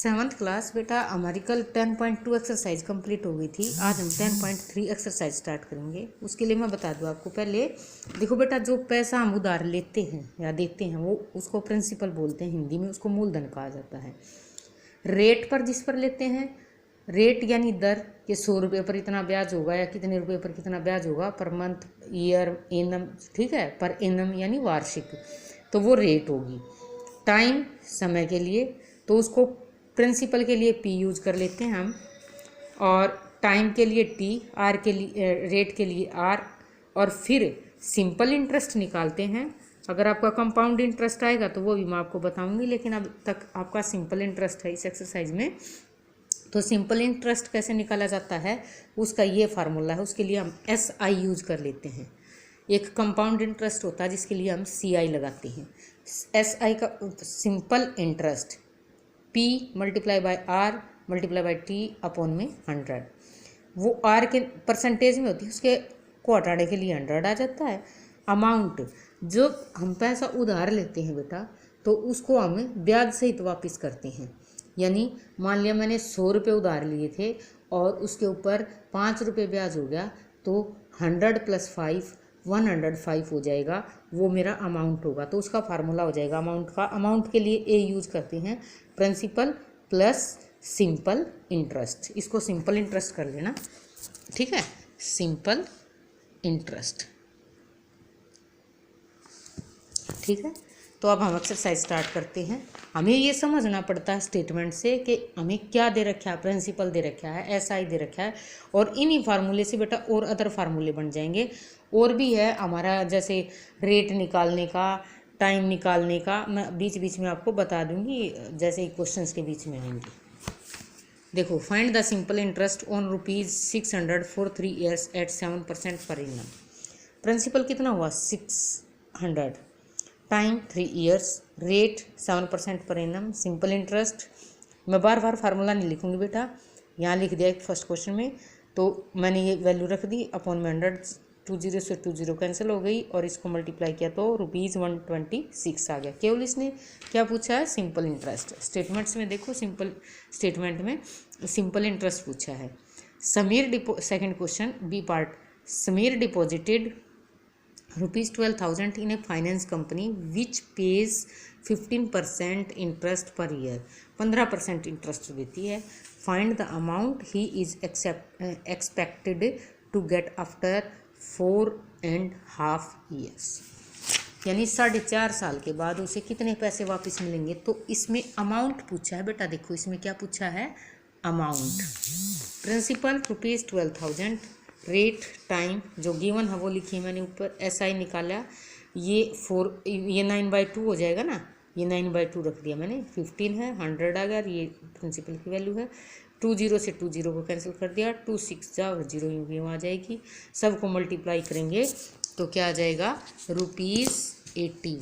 7th class बेटा हमारी कल 10.2 एक्सरसाइज कंप्लीट हो गई थी। आज हम 10.3 एक्सरसाइज स्टार्ट करेंगे। उसके लिए मैं बता दूं आपको, पहले देखो बेटा, जो पैसा हम उधार लेते हैं या देते हैं वो उसको प्रिंसिपल बोलते हैं, हिंदी में उसको मूलधन कहा जाता है। रेट पर जिस पर लेते हैं, रेट यानी दर कि 100 रुपये पर इतना ब्याज होगा या कितने रुपये पर कितना ब्याज होगा, पर मंथ, ईयर, एनम, ठीक है, पर एनम यानी वार्षिक, तो वो रेट होगी। टाइम समय के लिए, तो उसको प्रिंसिपल के लिए पी यूज कर लेते हैं हम, और टाइम के लिए टी, आर के लिए, रेट के लिए आर, और फिर सिंपल इंटरेस्ट निकालते हैं। अगर आपका कंपाउंड इंटरेस्ट आएगा तो वो भी मैं आपको बताऊंगी, लेकिन अब तक आपका सिंपल इंटरेस्ट है इस एक्सरसाइज में। तो सिंपल इंटरेस्ट कैसे निकाला जाता है, उसका ये फार्मूला है। उसके लिए हम एस आई यूज कर लेते हैं। एक कंपाउंड इंटरेस्ट होता है जिसके लिए हम सी आई लगाते हैं। एस आई का simple interest P multiply by R multiply by T upon में 100, वो R के परसेंटेज में होती है, उसके को हटाने के लिए 100 आ जाता है। अमाउंट, जो हम पैसा उधार लेते हैं बेटा, तो उसको हम ब्याज सहित वापस करते हैं। यानी मान लिया मैंने 100 रुपये उधार लिए थे और उसके ऊपर 5 रुपये ब्याज हो गया, तो 100 + 5 105 हो जाएगा, वो मेरा अमाउंट होगा। तो उसका फार्मूला हो जाएगा अमाउंट का। अमाउंट के लिए ए यूज करते हैं, प्रिंसिपल प्लस सिंपल इंटरेस्ट। इसको सिंपल इंटरेस्ट कर लेना, ठीक है, सिंपल इंटरेस्ट, ठीक है। तो अब हम एक्सरसाइज स्टार्ट करते हैं। हमें ये समझना पड़ता है स्टेटमेंट से कि हमें क्या दे रखा है, प्रिंसिपल दे रखा है, एसआई दे रखा है, और इन्हीं फार्मूले से बेटा और अदर फार्मूले बन जाएंगे। और भी है हमारा, जैसे रेट निकालने का, टाइम निकालने का, मैं बीच बीच में आपको बता दूंगी, जैसे क्वेश्चंस के बीच में आएंगे। देखो, find the simple interest on ₹600 for 3 years at 7% per annum. Principal कितना हुआ 600, time 3 years, rate 7% per annum, simple interest. मैं बार बार फार्मूला नहीं लिखूंगी बेटा, यहाँ लिख दिया फर्स्ट क्वेश्चन में, तो मैंने ये वैल्यू रख दी अपॉन में 100, 20 से 20 कैंसिल हो गई, और इसको मल्टीप्लाई किया तो ₹126 आ गया। केवल इसने क्या पूछा है, सिंपल इंटरेस्ट। स्टेटमेंट्स में देखो, सिंपल स्टेटमेंट में सिंपल इंटरेस्ट पूछा है। Second question B part, Sameer deposited ₹12,000 in a finance company which pays 15% interest per year, 15% interest देती है। Find the amount he is expected to get after 4.5 years, यानी 4.5 साल के बाद उसे कितने पैसे वापस मिलेंगे। तो इसमें अमाउंट पूछा है बेटा, देखो इसमें क्या पूछा है, अमाउंट। प्रिंसिपल ₹12,000, रेट, टाइम जो गिवन है वो लिखी है मैंने ऊपर, एसआई निकाला, ये 9/2 हो जाएगा ना, ये 9/2 रख दिया मैंने, 15 है, 100 आ गया, ये प्रिंसिपल की वैल्यू है। 20 से 20 को कैंसिल कर दिया, 2 6 जा 0 यूँ आ जाएगी। सबको मल्टीप्लाई करेंगे तो क्या आ जाएगा, ₹81।